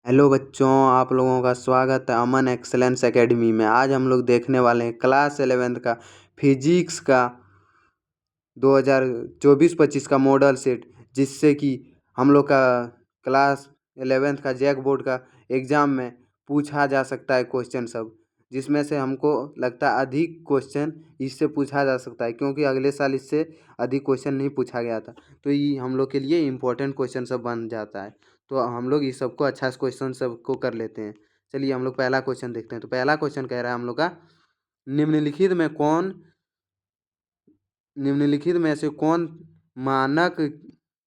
Hello बच्चों, आप लोगों का स्वागत है अमन एक्सेलेंस एकेडमी में। आज हम लोग देखने वाले हैं क्लास 11th का फिजिक्स का 2024-25 का मॉडल सेट, जिससे कि हम लोग का क्लास 11th का जैक बोर्ड का एग्ज़ाम में पूछा जा सकता है क्वेश्चन सब, जिसमें से हमको लगता है अधिक क्वेश्चन इससे पूछा जा सकता है, क्योंकि अगले साल इससे अधिक क्वेश्चन नहीं पूछा गया था। तो ये हम लोग के लिए इम्पोर्टेंट क्वेश्चन सब बन जाता है। तो हम लोग इस सबको अच्छा क्वेश्चन सबको कर लेते हैं। चलिए हम लोग पहला क्वेश्चन देखते हैं। तो पहला क्वेश्चन कह रहा है हम लोग का, निम्नलिखित में से कौन मानक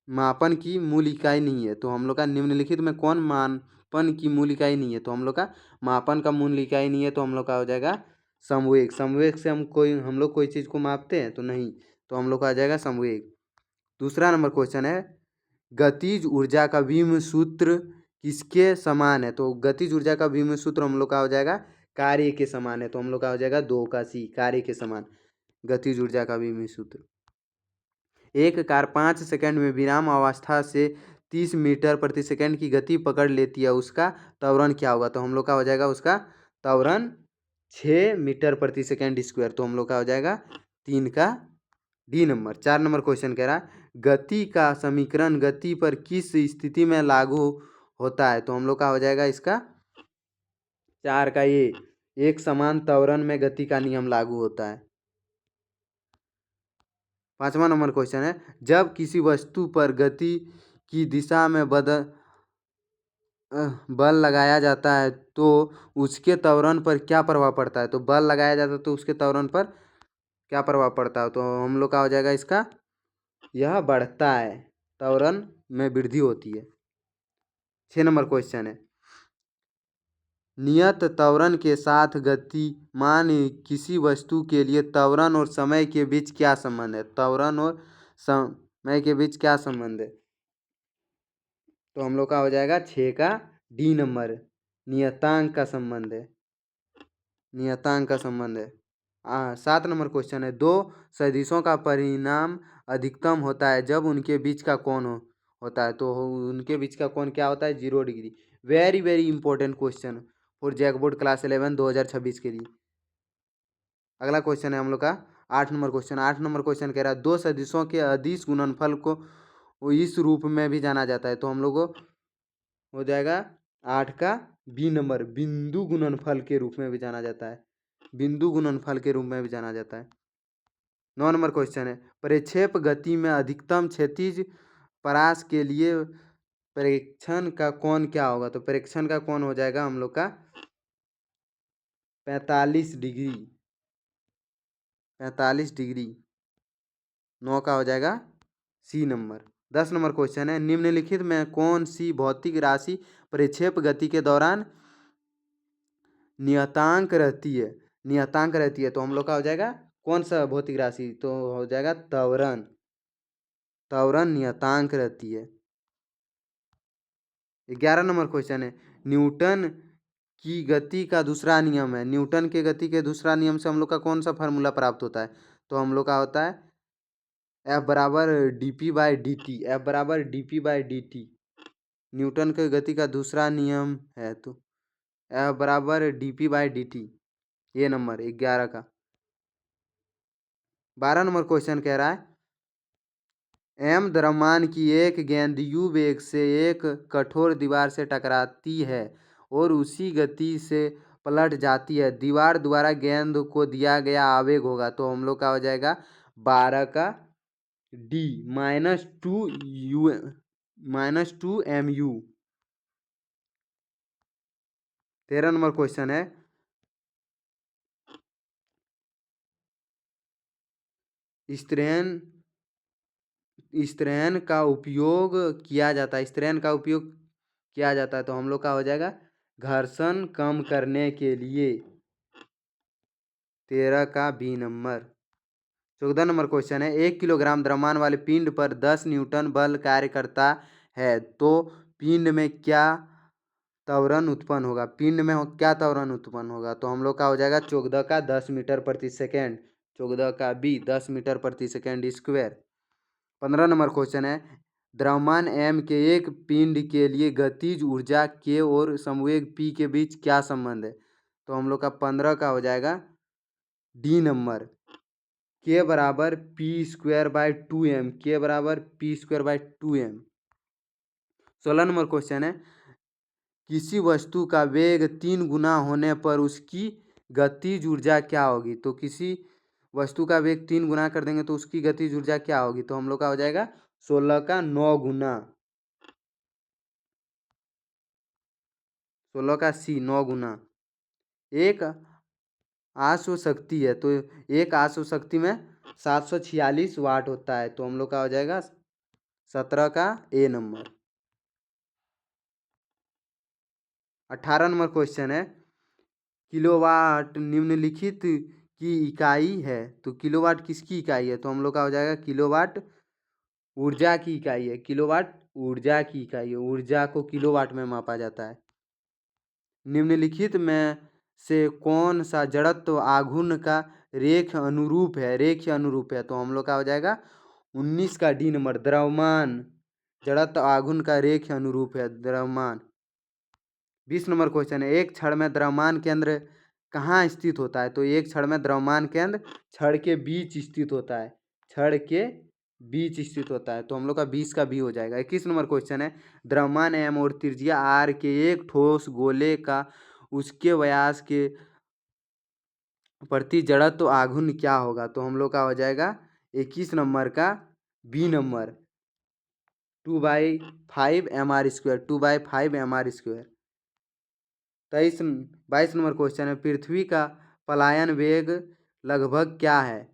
मापन की मूल इकाई नहीं है। तो हम लोग का निम्नलिखित में कौन मापन की मूल इकाई नहीं है। तो हम लोग का मापन का मूल इकाई नहीं है, तो हम लोग का हो जाएगा संवेग। संवेग से हम लोग कोई चीज़ को मापते हैं तो नहीं, तो हम लोग का आ जाएगा संवेग। दूसरा नंबर क्वेश्चन है, गतिज ऊर्जा का विम सूत्र किसके समान है। तो गतिज ऊर्जा का विम सूत्र हम लोग का हो जाएगा कार्य के समान है। तो हम लोग का हो जाएगा 2 का सी, कार्य के समान गतिज ऊर्जा का विम सूत्र। एक कार 5 सेकंड में विराम अवस्था से 30 मीटर प्रति सेकंड की गति पकड़ लेती है, उसका त्वरण क्या होगा। तो हम लोग का हो जाएगा उसका त्वरण 6 मीटर प्रति सेकंड स्क्वायर। तो हम लोग का हो जाएगा 3 का डी नंबर। 4 नंबर क्वेश्चन कह रहा है, गति का समीकरण गति पर किस स्थिति में लागू होता है। तो हम लोग का हो जाएगा इसका 4 का ये, एक समान त्वरण में गति का नियम लागू होता है। 5वां नंबर क्वेश्चन है, जब किसी वस्तु पर गति की दिशा में बल लगाया जाता है तो उसके त्वरण पर क्या प्रभाव पड़ता है। तो बल लगाया जाता है तो उसके त्वरण पर क्या प्रभाव पड़ता है। तो हम लोग का हो जाएगा इसका, यह बढ़ता है, त्वरण में वृद्धि होती है। 6 नंबर क्वेश्चन है, नियत त्वरण के साथ गतिमान किसी वस्तु के लिए त्वरण और समय के बीच क्या संबंध है। त्वरण और समय के बीच क्या संबंध है। तो हम लोग का हो जाएगा 6 का डी नंबर, नियतांक का संबंध है, नियतांक का संबंध है। 7 नंबर क्वेश्चन है, दो सदिशों का परिणाम अधिकतम होता है जब उनके बीच का कोण होता है। तो उनके बीच का कोण क्या होता है, 0 degree. Very very important question for JAC board class 11 2026 के लिए। अगला क्वेश्चन है हम लोग का 8 नंबर क्वेश्चन। 8 नंबर क्वेश्चन कह रहा है, दो सदिशों के अदिश गुणनफल को इस रूप में भी जाना जाता है। तो हम लोग को हो जाएगा 8 का बी नंबर, बिंदु गुणनफल के रूप में भी जाना जाता है, बिंदु गुणनफल के रूप में भी जाना जाता है। 9 नंबर क्वेश्चन है, प्रक्षेप गति में अधिकतम क्षैतिज परास के लिए प्रेक्षण का कोण क्या होगा। तो प्रेक्षण का कोण हो जाएगा हम लोग का 45 डिग्री, 45 डिग्री। 9 का हो जाएगा सी नंबर। 10 नंबर क्वेश्चन है, निम्नलिखित में कौन सी भौतिक राशि प्रक्षेप गति के दौरान नियतांक रहती है, नियतांक रहती है। तो हम लोग का हो जाएगा कौन सा भौतिक राशि, तो हो जाएगा त्वरण, त्वरण नियतांक रहती है। 11 नंबर क्वेश्चन है, न्यूटन की गति का दूसरा नियम है, न्यूटन के गति के दूसरा नियम से हम लोग का कौन सा फार्मूला प्राप्त होता है। तो हम लोग का होता है एफ बराबर D P by D T, F बराबर D P by D T Newton के गति का दूसरा नियम है। तो एफ बराबर D P by D T, ये नंबर 11 का। 12 नंबर क्वेश्चन कह रहा है, एम द्रव्यमान की एक गेंद यू वेग से एक कठोर दीवार से टकराती है और उसी गति से पलट जाती है, दीवार द्वारा गेंद को दिया गया आवेग होगा। तो हम लोग का हो जाएगा 12 का D, -2 M U. 13 number question है, स्त्रैन का उपयोग किया जाता है, स्त्रैन का उपयोग किया जाता है। तो हम लोग का हो जाएगा घर्षण कम करने के लिए, 13 का बी नंबर। 14 नंबर क्वेश्चन है, 1 किलोग्राम द्रव्यमान वाले पिंड पर 10 न्यूटन बल कार्य करता है तो पिंड में क्या त्वरण उत्पन्न होगा, पिंड में क्या त्वरण उत्पन्न होगा। तो हम लोग का हो जाएगा 14 का 10 मीटर प्रति सेकेंड, 14 का बी 10 मीटर प्रति सेकेंड स्क्वायर। 15 नंबर क्वेश्चन है, द्रव्यमान m के एक पिंड के लिए गतिज ऊर्जा k और संवेग p के बीच क्या संबंध है? तो हम लोग का 15 का हो जाएगा डी नंबर, k बराबर p² बाई 2m, k बराबर p²/2m। 16 नंबर क्वेश्चन है, किसी वस्तु का वेग 3 गुना होने पर उसकी गतिज ऊर्जा क्या होगी? तो किसी वस्तु का वेग 3 गुना कर देंगे तो उसकी गतिज ऊर्जा क्या होगी? तो हम लोग का हो जाएगा 16 का 9 गुना, 16 का c 9 गुना। एक आश्व शक्ति है तो एक आश्व शक्ति में 746 वाट होता है, तो हम लोग का हो जाएगा 17 का ए नंबर। 18 नंबर क्वेश्चन है, किलोवाट निम्नलिखित की इकाई है, तो किलोवाट किसकी इकाई है? तो हम लोग का हो जाएगा किलोवाट ऊर्जा की इकाई है, किलोवाट ऊर्जा की इकाई है, ऊर्जा को किलोवाट में मापा जाता है। निम्नलिखित में से कौन सा जड़त्व आघूर्ण का रेख अनुरूप है? रेख अनुरूप है, तो हम लोग का हो जाएगा 19 का डी नंबर, द्रव्यमान जड़त्व आघूर्ण का रेख अनुरूप है, द्रव्यमान। 20 नंबर क्वेश्चन है, एक छड़ में द्रव्यमान केंद्र कहाँ स्थित होता है? तो एक छड़ में द्रव्यमान केंद्र छड़ के बीच स्थित होता है, छड़ के बीच स्थित होता है, तो हम लोग का 20 का भी हो जाएगा। 21 नंबर क्वेश्चन है, द्रव्यमान m और त्रिज्या r के एक ठोस गोले का उसके व्यास के प्रति जड़त्व आघूर्ण क्या होगा? तो हम लोग का हो जाएगा 21 नंबर का B number, 2/5 mr², 2/5 mr²। 22 number question है, पृथ्वी का पलायन वेग लगभग क्या है?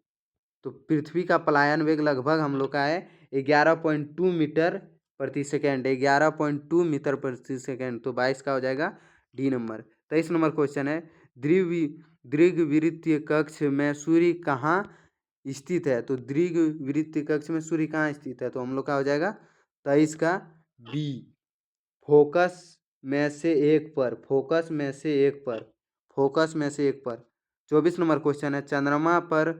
तो पृथ्वी का पलायन वेग लगभग हम लोग का है 11.2 मीटर प्रति सेकेंड, 11.2 मीटर प्रति सेकेंड, तो 22 का हो जाएगा डी नंबर। 23 नंबर क्वेश्चन है, दीर्घवृत्तीय कक्ष में सूर्य कहाँ स्थित है? तो दीर्घवृत्तीय कक्ष में सूर्य कहाँ स्थित है? तो हम लोग का हो जाएगा 23 का बी, फोकस में से एक पर, फोकस में से एक पर, फोकस में से एक पर। 24 नंबर क्वेश्चन है, चंद्रमा पर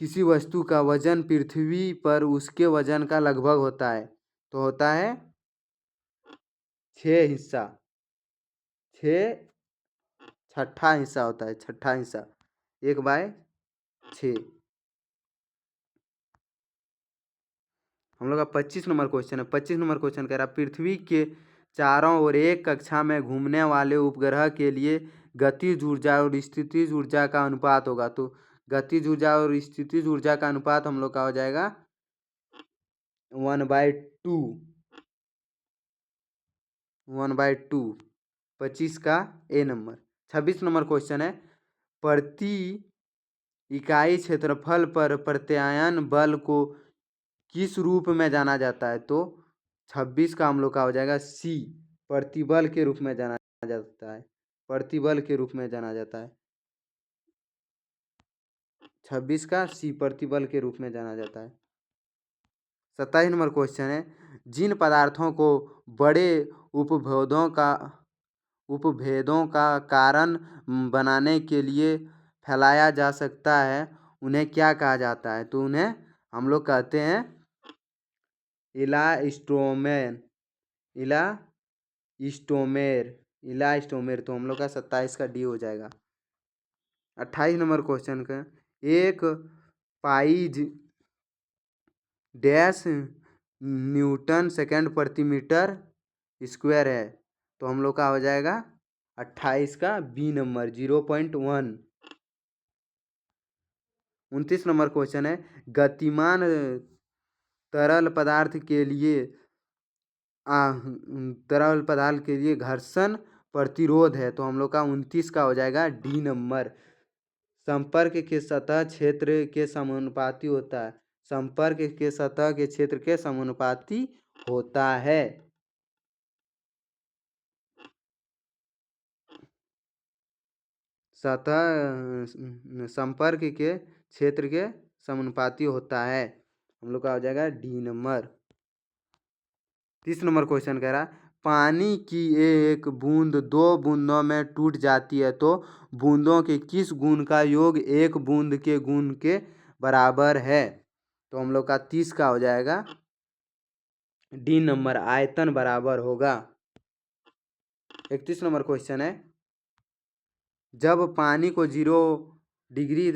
किसी वस्तु का वजन पृथ्वी पर उसके वजन का लगभग होता है, तो होता है 6 हिस्सा, 6 छठा हिस्सा होता है, छठा हिस्सा, 1/6। हम लोग का 25 नंबर क्वेश्चन है, 25 नंबर क्वेश्चन कह रहा है, पृथ्वी के चारों ओर एक कक्षा में घूमने वाले उपग्रह के लिए गतिज ऊर्जा और स्थितिज ऊर्जा का अनुपात होगा, तो गतिज ऊर्जा और स्थितिज ऊर्जा का अनुपात हम लोग का हो जाएगा 1/2, 1/2। 25 का ए नंबर। 26 नंबर क्वेश्चन है, प्रति इकाई क्षेत्रफल पर प्रत्यायन बल को किस रूप में जाना जाता है? तो 26 का हम लोग का हो जाएगा सी, प्रतिबल के रूप में जाना जाता है, प्रतिबल के रूप में जाना जाता है। 26 का सी, प्रतिबल के रूप में जाना जाता है। 27 नंबर क्वेश्चन है, जिन पदार्थों को बड़े उपभेदों का कारण बनाने के लिए फैलाया जा सकता है उन्हें क्या कहा जाता है? तो उन्हें हम लोग कहते हैं इलास्टोमेर, इलास्टोमेर, इलास्टोमेर, तो हम लोग का 27 का डी हो जाएगा। 28 नंबर क्वेश्चन का, एक पाइज डैश न्यूटन सेकेंड प्रति मीटर स्क्वायर है, तो हम लोग का हो जाएगा 28 का बी नंबर, 0.1। 29 नंबर क्वेश्चन है, गतिमान तरल पदार्थ के लिए घर्षण प्रतिरोध है, तो हम लोग का 29 का हो जाएगा डी नंबर, संपर्क के सतह क्षेत्र के समानुपाती होता है, संपर्क के सतह के क्षेत्र के समानुपाती होता है। सतह संपर्क के क्षेत्र के समानुपाती होता है, हम लोग का हो जाएगा डी नंबर। 30 नंबर क्वेश्चन कह रहा, पानी की एक बूंद 2 बूंदों में टूट जाती है, तो बूंदों के किस गुण का योग एक बूंद के गुण के बराबर है? तो हम लोग का 30 का हो जाएगा डी नंबर आयतन बराबर होगा। 31 नंबर क्वेश्चन है, जब पानी को 0 डिग्री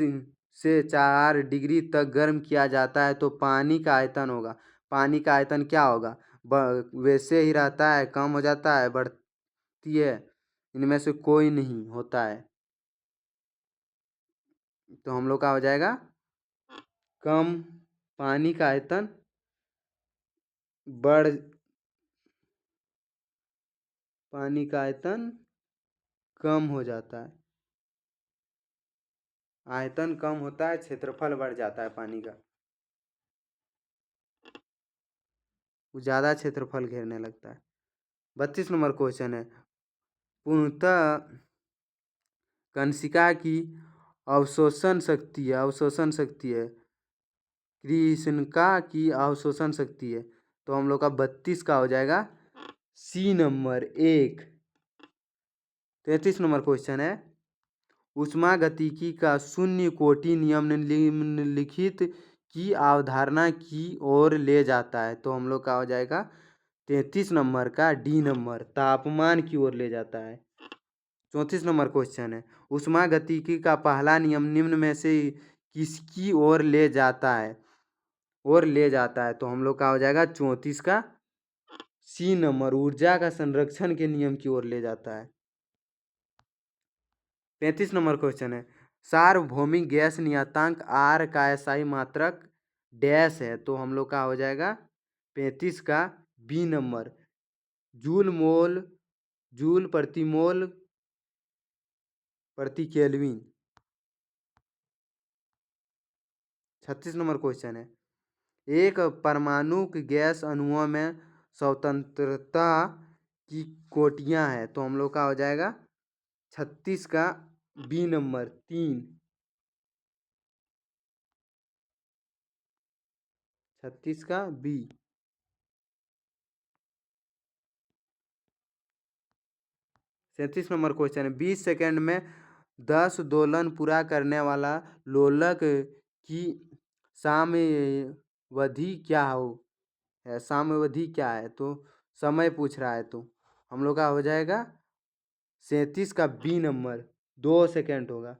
से 4 डिग्री तक गर्म किया जाता है तो पानी का आयतन होगा। पानी का आयतन क्या होगा? वैसे ही रहता है, कम हो जाता है, बढ़ती है, इनमें से कोई नहीं होता है। तो हम लोग का हो जाएगा कम, पानी का आयतन बढ़, पानी का आयतन कम हो जाता है। आयतन कम होता है, क्षेत्रफल बढ़ जाता है पानी का, वो ज़्यादा क्षेत्रफल घेरने लगता है। 32 नंबर क्वेश्चन है, पूर्णतः कंसिका की अवशोषण शक्ति है कृष्णिका की अवशोषण शक्ति है। तो हम लोग का 32 का हो जाएगा सी नंबर 1। 33 नंबर क्वेश्चन है, ऊष्मागतिकी का शून्य कोटि नियम निम्नलिखित की अवधारणा की ओर ले जाता है। तो हम लोग का हो जाएगा 33 नंबर का डी नंबर, तापमान की ओर ले जाता है। 34 नंबर क्वेश्चन है, ऊष्मागतिकी का पहला नियम निम्न में से किसकी ओर ले जाता है? तो हम लोग का हो जाएगा 34 का सी नंबर, ऊर्जा का संरक्षण के नियम की ओर ले जाता है। 35 नंबर क्वेश्चन है, सार्वभौमिक गैस नियतांक आर का एसआई मात्रक डैश है। तो हम लोग का हो जाएगा 35 का बी नंबर, जूल प्रति मोल प्रति केल्विन। 36 नंबर क्वेश्चन है, एक परमाणुक गैस अणुओं में स्वतंत्रता की कोटियां हैं। तो हम लोग का हो जाएगा 36 का बी नंबर 3। 36 का बी। 37 नंबर क्वेश्चन है, 20 सेकंड में 10 दोलन पूरा करने वाला लोलक की साम्यावधि क्या है? साम्यावधि क्या है? तो समय पूछ रहा है, तो हम लोग का हो जाएगा 37 का बी नंबर, 2 सेकंड होगा।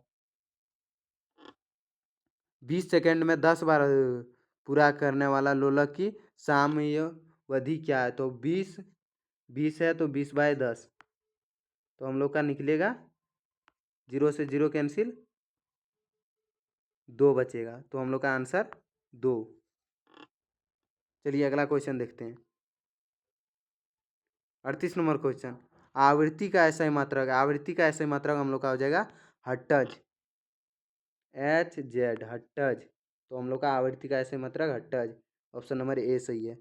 20 सेकंड में 10 बार पूरा करने वाला लोलक की साम्यावधि क्या है? तो 20 है तो 20/10, तो हम लोग का निकलेगा 0 से 0 कैंसिल, 2 बचेगा, तो हम लोग का आंसर 2। चलिए अगला क्वेश्चन देखते हैं। 38 नंबर क्वेश्चन, आवृत्ति का ऐसा ही मात्रक हम लोग का हो जाएगा हर्ट्ज, HZ हर्ट्ज। तो हम लोग का आवृत्ति का ऐसे मात्रक हर्ट्ज, ऑप्शन नंबर ए सही है।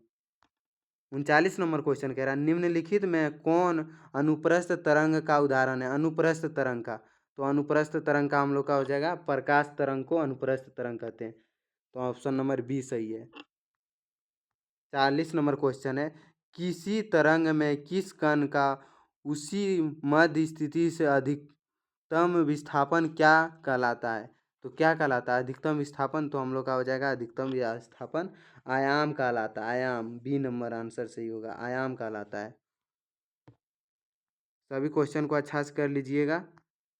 39 नंबर क्वेश्चन कह रहा है, निम्नलिखित में कौन अनुप्रस्थ तरंग का उदाहरण है? अनुप्रस्थ तरंग का, तो अनुप्रस्थ तरंग का हम लोग का हो जाएगा प्रकाश तरंग को अनुप्रस्थ तरंग कहते हैं। तो ऑप्शन नंबर बी सही है। 40 नंबर क्वेश्चन है, किसी तरंग में किस कण का उसी मध्य स्थिति से अधिकतम विस्थापन क्या कहलाता है? तो क्या कहलाता है अधिकतम विस्थापन? तो हम लोग का हो जाएगा अधिकतम विस्थापन आयाम कहलाता है। आयाम, बी नंबर आंसर सही होगा, आयाम कहलाता है। सभी क्वेश्चन को अच्छा से कर लीजिएगा,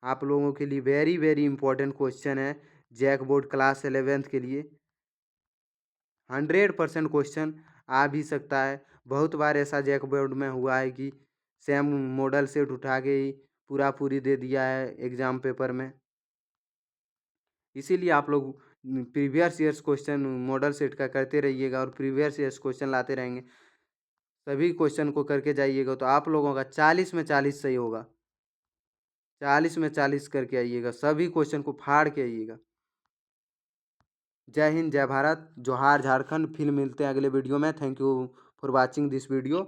आप लोगों के लिए वेरी वेरी इंपॉर्टेंट क्वेश्चन है जैक बोर्ड क्लास 11th के लिए। 100% क्वेश्चन आ भी सकता है। बहुत बार ऐसा जैक बोर्ड में हुआ है कि सेम मॉडल सेट उठा के ही पूरी दे दिया है एग्जाम पेपर में। इसीलिए आप लोग previous years question model set का करते रहिएगा और प्रीवियस ईयर्स क्वेश्चन लाते रहेंगे। सभी क्वेश्चन को करके जाइएगा तो आप लोगों का 40 में 40 सही होगा। 40 में 40 करके आइएगा, सभी क्वेश्चन को फाड़ के आइएगा। जय हिंद, जय भारत, जोहार झारखंड। फिर मिलते हैं अगले वीडियो में। Thank you for watching this video.